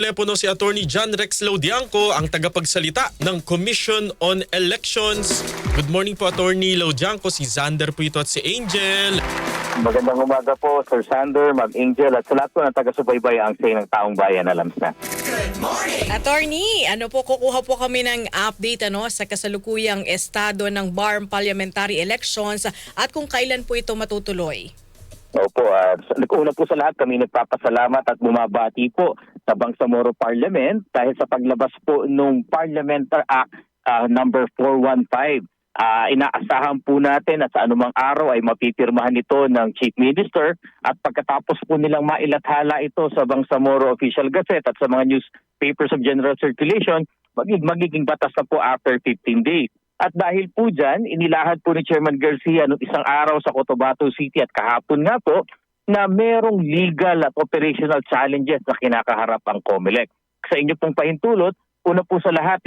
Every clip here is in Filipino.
Telepono si Attorney John Rex Laudianco, ang tagapagsalita ng Commission on Elections. Good morning po, Attorney Laudianco. Si Xander po ito at si Angel. Magandang umaga po, Sir Sander, Ma'am Angel, at sa lahat po ng taga-subaybay ang say ng taong bayan, alam na. Attorney, kukuha po kami ng update sa kasalukuyang estado ng BARM parliamentary elections at kung kailan po ito matutuloy. Opo, una po sa lahat kami nagpapasalamat at bumabati po sa Bangsamoro Parliament dahil sa paglabas po nung Parliamentary Act number 415. Inaasahan po natin at sa anumang araw ay mapipirmahan ito ng Chief Minister at pagkatapos po nilang mailathala ito sa Bangsamoro Official Gazette at sa mga newspapers of general circulation, magiging batas na po after 15 days. At dahil po dyan, inilahad po ni Chairman Garcia noong isang araw sa Cotabato City at kahapon nga po na merong legal at operational challenges na kinakaharap ang COMELEC. Sa inyo pong pahintulot, una po sa lahat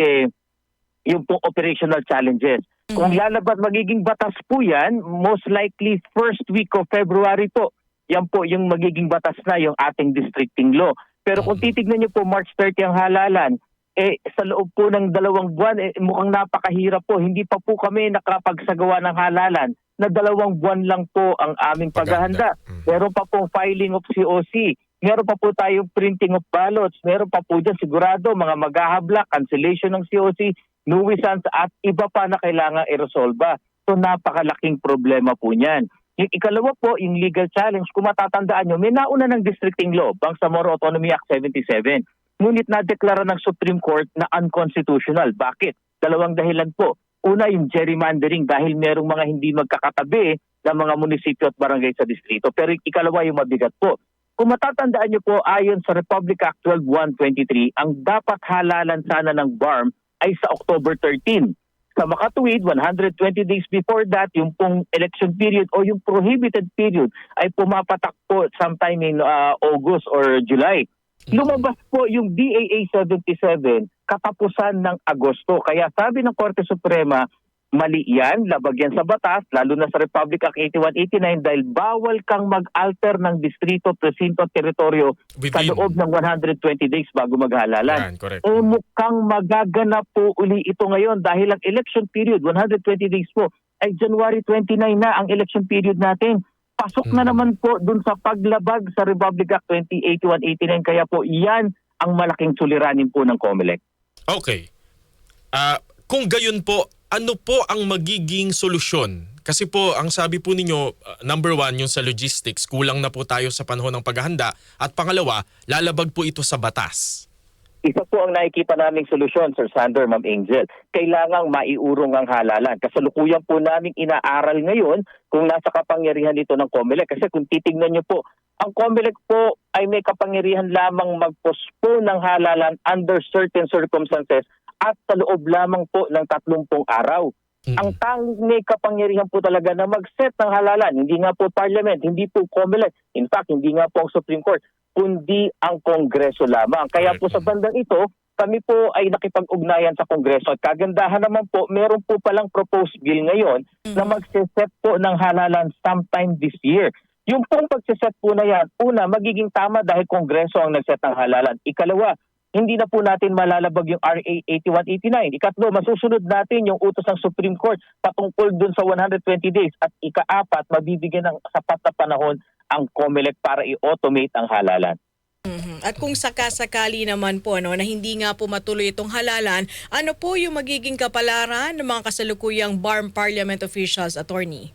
yung pong operational challenges. Kung lalabas magiging batas po yan, most likely first week of February po. Yan po yung magiging batas na yung ating districting law. Pero kung titignan niyo po March 30 ang halalan, sa loob po ng 2 buwan, mukhang napakahirap po. Hindi pa po kami nakapagsagawa ng halalan na 2 buwan lang po ang aming paghahanda. Meron pa pong filing of COC. Meron pa po tayong printing of ballots. Meron pa po dyan sigurado mga maghahabla, cancellation ng COC, nuisance at iba pa na kailangan i-resolve. So napakalaking problema po niyan. Yung ikalawa po, yung legal challenge, kung matatandaan nyo, may nauna ng districting law, Bangsamoro Autonomy Act 77. Ngunit na-deklara ng Supreme Court na unconstitutional. Bakit? 2 dahilan po. Una, yung gerrymandering dahil merong mga hindi magkakatabi na mga munisipyo at barangay sa distrito. Pero ikalawa, yung mabigat po. Kung matatandaan nyo po, ayon sa Republic Act 12123, ang dapat halalan sana ng BARM ay sa October 13. Sa makatuwid, 120 days before that, yung pong election period o yung prohibited period ay pumapatak po sometime in August or July. Lumabas po yung DAA 77 katapusan ng Agosto. Kaya sabi ng Korte Suprema, mali yan, labag yan sa batas, lalo na sa Republic Act 8189 dahil bawal kang mag-alter ng distrito, presinto at teritoryo sa loob ng 120 days bago maghalalan. Mukhang magaganap po uli ito ngayon dahil ang election period, 120 days po, ay January 29 na ang election period natin. Pasok na naman po dun sa paglabag sa Republic Act 2081-89 kaya po yan ang malaking suliranin po ng COMELEC. Okay. Kung gayon po, ano po ang magiging solusyon? Kasi po, ang sabi po ninyo, number 1, yung sa logistics, kulang na po tayo sa panahon ng paghahanda. At pangalawa, lalabag po ito sa batas. Isa po ang nakikita naming solusyon, Sir Sander, Ma'am Angel. Kailangang maiurong ang halalan. Kasalukuyan po naming inaaral ngayon kung nasa kapangyarihan ito ng COMELEC. Kasi kung titignan niyo po, ang COMELEC po ay may kapangyarihan lamang mag-postpone ng halalan under certain circumstances at sa loob lamang po ng 30 araw. Ang tanging may kapangyarihan po talaga na mag-set ng halalan, hindi nga po Parliament, hindi po COMELEC, in fact, hindi nga po ang Supreme Court, kundi ang Kongreso lamang. Kaya po sa bandang ito, kami po ay nakipag-ugnayan sa Kongreso. At kagandahan naman po, meron po palang proposed bill ngayon na mag-set po ng halalan sometime this year. Yung pong pag-set po na yan, una, magiging tama dahil Kongreso ang nag-set ng halalan. Ikalawa, hindi na po natin malalabag yung RA 8189. Ikatlo, masusunod natin yung utos ng Supreme Court patungkol dun sa 120 days. At ikaapat, mabibigyan ng sapat na panahon ang COMELEC para i-automate ang halalan. At kung sakasakali naman po na hindi nga po matuloy itong halalan, ano po yung magiging kapalaran ng mga kasalukuyang BARM Parliament officials, Attorney?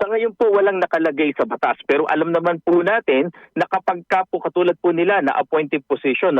Sa ngayon po walang nakalagay sa batas pero alam naman po natin na kapag ka po katulad po nila na appointed position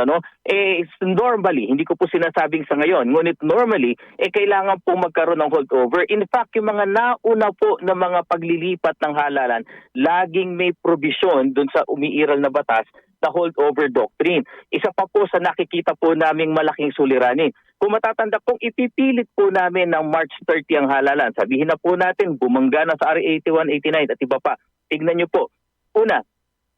normally, hindi ko po sinasabing sa ngayon, ngunit normally kailangan po magkaroon ng holdover. In fact, yung mga nauna po na mga paglilipat ng halalan, laging may provision dun sa umiiral na batas na holdover doctrine. Isa pa po sa nakikita po naming malaking suliranin. Kung matatanda, kung ipipilit po namin ng March 30 ang halalan, sabihin na po natin bumangga na sa RA 8189 at iba pa. Tignan nyo po. Una,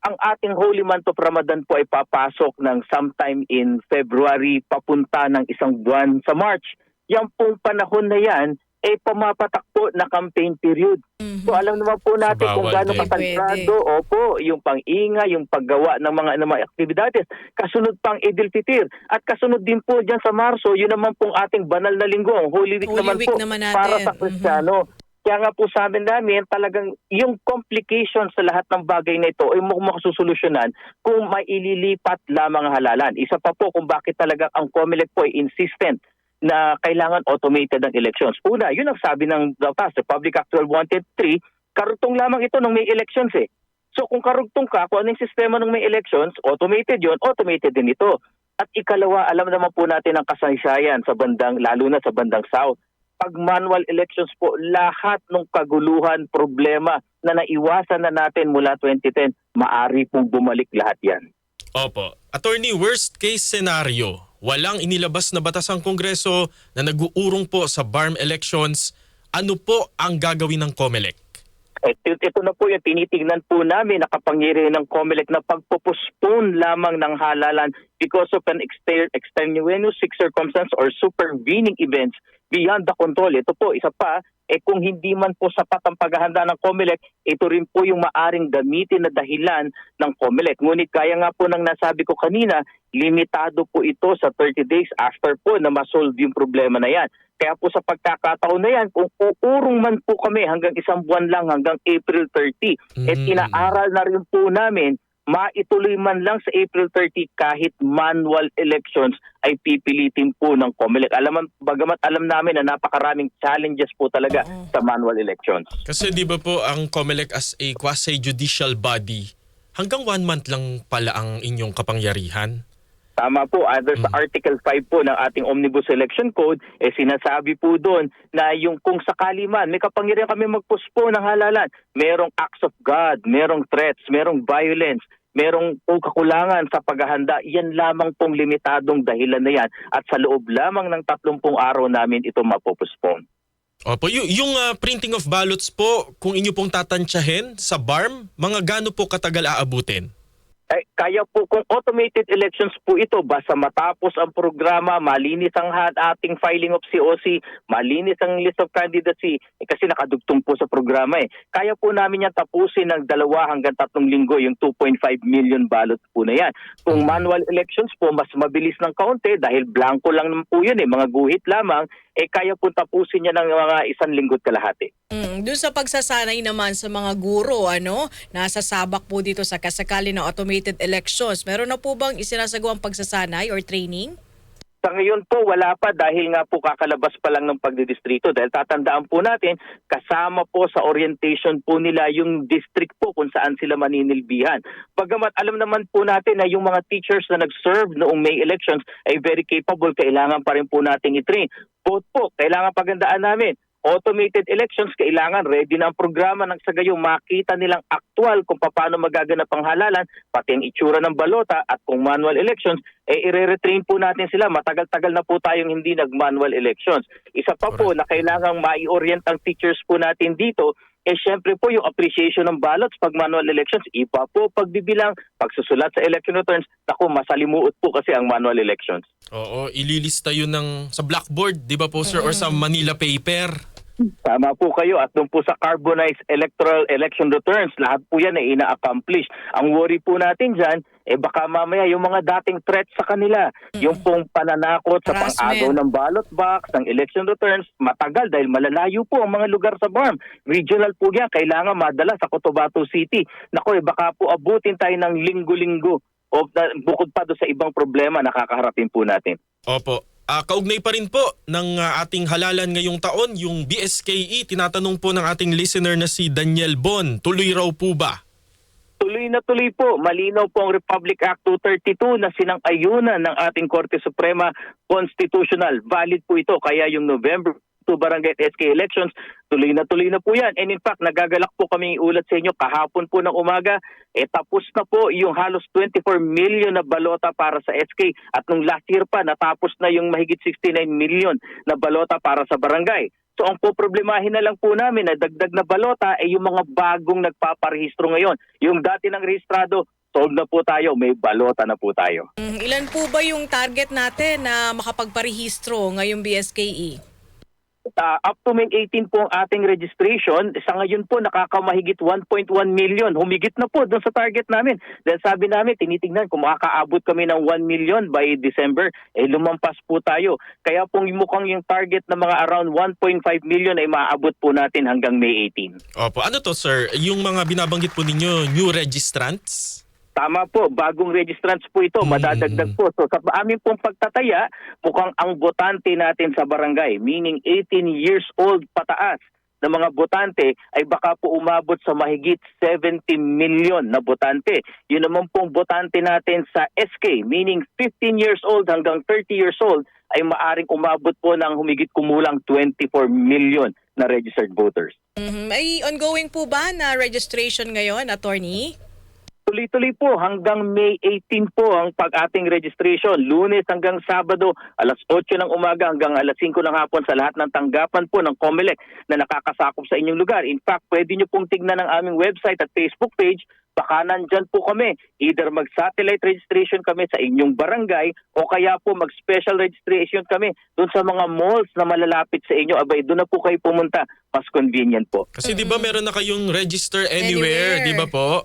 ang ating Holy Month of Ramadan po ay papasok ng sometime in February papunta ng 1 buwan sa March. Yan pong panahon na yan, pumapatak po na campaign period. So alam naman po natin kung bawal gaano din. kasagrado, opo, yung pang-ingay, yung paggawa ng mga aktibidades. Kasunod pang Idil Fitir. At kasunod din po dyan sa Marso, yun naman pong ating banal na linggo, ang Holy Week Holy naman Week po naman para natin. sa Kristiyano. Kaya nga po sa amin namin, talagang yung complication sa lahat ng bagay na ito ay makasusolusyonan kung maililipat lamang ang halalan. Isa pa po kung bakit talaga ang COMELEC po ay insistent na kailangan automated ang elections. Una, yun ang sabi ng DAPAS, Republic Act 1213, karugtong lamang ito ng may elections eh. So kung karugtong ka, kung ano yung sistema ng may elections, automated yun, automated din ito. At ikalawa, alam naman po natin ang kasaysayan sa bandang, lalo na sa bandang South. Pag manual elections po, lahat ng kaguluhan, problema na naiwasan na natin mula 2010, maari pong bumalik lahat yan. Opo. Attorney, worst case scenario, walang inilabas na batas ang Kongreso na nag-uurong po sa BARM elections. Ano po ang gagawin ng COMELEC? Ito na po yung tinitingnan po namin na kapangyarihan ng COMELEC na pagpupuspone lamang ng halalan because of an extenuating circumstance or supervening events beyond the control. Ito po, isa pa, kung hindi man po sapat ang paghahanda ng COMELEC, ito rin po yung maaring gamitin na dahilan ng COMELEC. Ngunit kaya nga po ng nasabi ko kanina, limitado po ito sa 30 days after po na masolve yung problema na yan. Kaya po sa pagkakataon na yan, kung uurong man po kami hanggang isang buwan lang, hanggang April 30, inaaral na rin po namin, maituloy man lang sa April 30 kahit manual elections ay pipilitin po ng COMELEC. Bagamat alam namin na napakaraming challenges po talaga sa manual elections. Kasi di ba po ang COMELEC as a quasi-judicial body, hanggang 1 month lang pala ang inyong kapangyarihan? Tama po, under sa Article 5 po ng ating Omnibus Election Code, sinasabi po doon na yung kung sakali man, may kapangyarihan kami mag-postpone ng halalan. Merong acts of God, merong threats, merong violence, merong kakulangan sa paghahanda, yan lamang pong limitadong dahilan na yan. At sa loob lamang ng 30 araw namin ito mapopostpone. Opo, yung printing of ballots po, kung inyo pong tatantyahin sa BARM, mga gaano po katagal aabutin? Kaya po kung automated elections po ito, basta matapos ang programa, malinis ang ating filing of COC, malinis ang list of candidacy, kasi nakadugtong po sa programa eh. Kaya po namin yan tapusin ng 2 hanggang 3 linggo, yung 2.5 million ballots po na yan. Kung manual elections po, mas mabilis ng kaunti dahil blanco lang naman po yun eh, mga guhit lamang, kaya po tapusin niya ng mga 1 linggo't kalahati. Doon sa pagsasanay naman sa mga guro, nasa sabak po dito sa kasakali ng automated elections. Meron na po bang isinasagawang pagsasanay or training? Sa ngayon po, wala pa dahil nga po kakalabas pa lang ng pagdidistrito. Dahil tatandaan po natin, kasama po sa orientation po nila yung district po kung saan sila maninilbihan. Bagamat alam naman po natin na yung mga teachers na nag-serve noong May elections ay very capable, kailangan pa rin po nating i-train. Both po, kailangan pagandaan namin. Automated elections, kailangan ready na ang programa ng sa gayon makita nilang aktual kung paano magaganap ang halalan, pati ang itsura ng balota. At kung manual elections, i-retrain po natin sila. Matagal-tagal na po tayong hindi nag-manual elections. Isa pa po na kailangang mai-orient ang teachers po natin dito, syempre po yung appreciation ng ballots pag manual elections, iba po pagbibilang, pagsusulat sa election returns, masalimuot po kasi ang manual elections. Oo, ililista yun sa blackboard, di ba po sir, or sa Manila paper? Tama po kayo, at doon po sa carbonized electoral election returns, lahat po yan ay ina-accomplish. Ang worry po natin dyan, baka mamaya yung mga dating threats sa kanila, yung pong pananakot sa pang-agaw ng ballot box, ng election returns, matagal dahil malalayo po ang mga lugar sa BARM. Regional po yan, kailangan madala sa Cotabato City. Naku, baka po abutin tayo ng linggo-linggo o bukod pa doon sa ibang problema na kakaharapin po natin. Opo. Kaugnay pa rin po ng ating halalan ngayong taon, yung BSKE, tinatanong po ng ating listener na si Daniel Bon, tuloy raw po ba? Tuloy na tuloy po. Malinaw po ang Republic Act 232 na sinang-ayunan ng ating Korte Suprema Constitutional. Valid po ito. Kaya yung November 2 barangay at SK elections, tuloy na po yan. And in fact, nagagalak po kami ulat sa inyo kahapon po ng umaga, tapos na po yung halos 24 million na balota para sa SK. At nung last year pa, natapos na yung mahigit 69 million na balota para sa barangay. So ang poproblemahin na lang po namin na dagdag na balota ay yung mga bagong nagpaparehistro ngayon. Yung dati ng rehistrado, solve na po tayo, may balota na po tayo. Ilan po ba yung target natin na makapagparehistro ngayong BSKE? Up to May 18 po ang ating registration. Sa ngayon po nakakamahigit 1.1 million. Humigit na po doon sa target namin. Dahil sabi namin, tinitingnan kung makakaabot kami ng 1 million by December. Lumampas po tayo. Kaya pong mukhang yung target na mga around 1.5 million ay maaabot po natin hanggang May 18. Opo. Ano to, sir? Yung mga binabanggit po ninyo, new registrants? Tama po, bagong registrants po ito, madadagdag po. So sa aming pong pagtataya, mukhang ang botante natin sa barangay, meaning 18 years old pataas na mga botante ay baka po umabot sa mahigit 70 million na botante. Yun naman pong botante natin sa SK, meaning 15 years old hanggang 30 years old ay maaring umabot po ng humigit kumulang 24 million na registered voters. May ongoing po ba na registration ngayon, attorney? Tuloy-tuloy po hanggang May 18 po ang pag-ating registration. Lunes hanggang Sabado, alas 8 ng umaga hanggang alas 5 ng hapon sa lahat ng tanggapan po ng COMELEC na nakakasakop sa inyong lugar. In fact, pwede nyo pong tignan ang aming website at Facebook page. Baka nandyan po kami. Either mag-satellite registration kami sa inyong barangay o kaya po mag-special registration kami doon sa mga malls na malalapit sa inyo. Abay, doon na po kayo pumunta. Mas convenient po. Kasi di ba meron na kayong register anywhere, di ba po?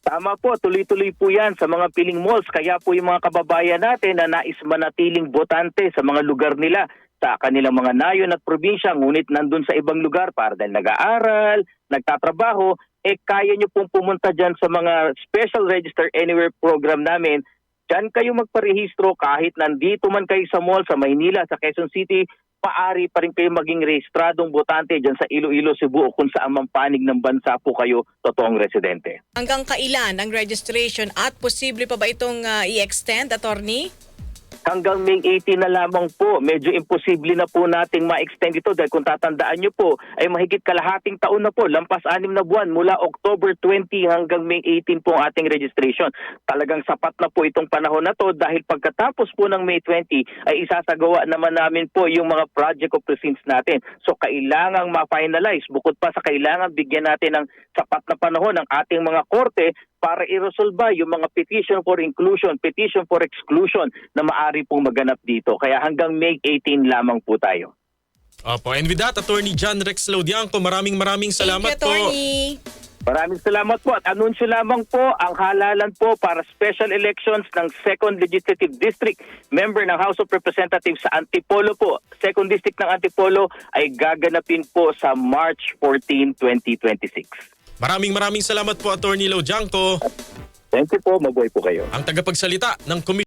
Tama po, tuloy-tuloy po yan sa mga piling malls. Kaya po yung mga kababayan natin na nais manatiling botante sa mga lugar nila, sa kanilang mga nayon at probinsya, ngunit nandun sa ibang lugar para dahil nag-aaral, nagtatrabaho, kaya nyo pong pumunta dyan sa mga Special Register Anywhere program namin. Diyan kayo magparehistro kahit nandito man kayo sa mall, sa Maynila, sa Quezon City, paari pa rin kayo maging rehistradong botante dyan sa Iloilo, Cebu o kung saan mang panig ng bansa po kayo totoong residente. Hanggang kailan ang registration at posible pa ba itong i-extend, attorney? Hanggang May 18 na lamang po. Medyo imposible na po nating ma-extend ito dahil kung tatandaan nyo po ay mahigit kalahating taon na po, lampas 6 na buwan mula October 20 hanggang May 18 po ang ating registration. Talagang sapat na po itong panahon na to dahil pagkatapos po ng May 20 ay isasagawa naman namin po yung mga project of precincts natin. So kailangang ma-finalize bukod pa sa kailangan bigyan natin ng sapat na panahon ng ating mga korte para i-resolve yung mga petition for inclusion, petition for exclusion na maaari pong maganap dito. Kaya hanggang May 18 lamang po tayo. Opo. And with that, Attorney John Rex Laudiangco, maraming salamat Thank you, po. attorney. Maraming salamat po at anunsyo lamang po ang halalan po para special elections ng 2nd Legislative District member ng House of Representatives sa Antipolo po. 2nd District ng Antipolo ay gaganapin po sa March 14, 2026. Maraming salamat po, Attorney Laudiangco. Thank you po, mabuhay po kayo. Ang tagapagsalita ng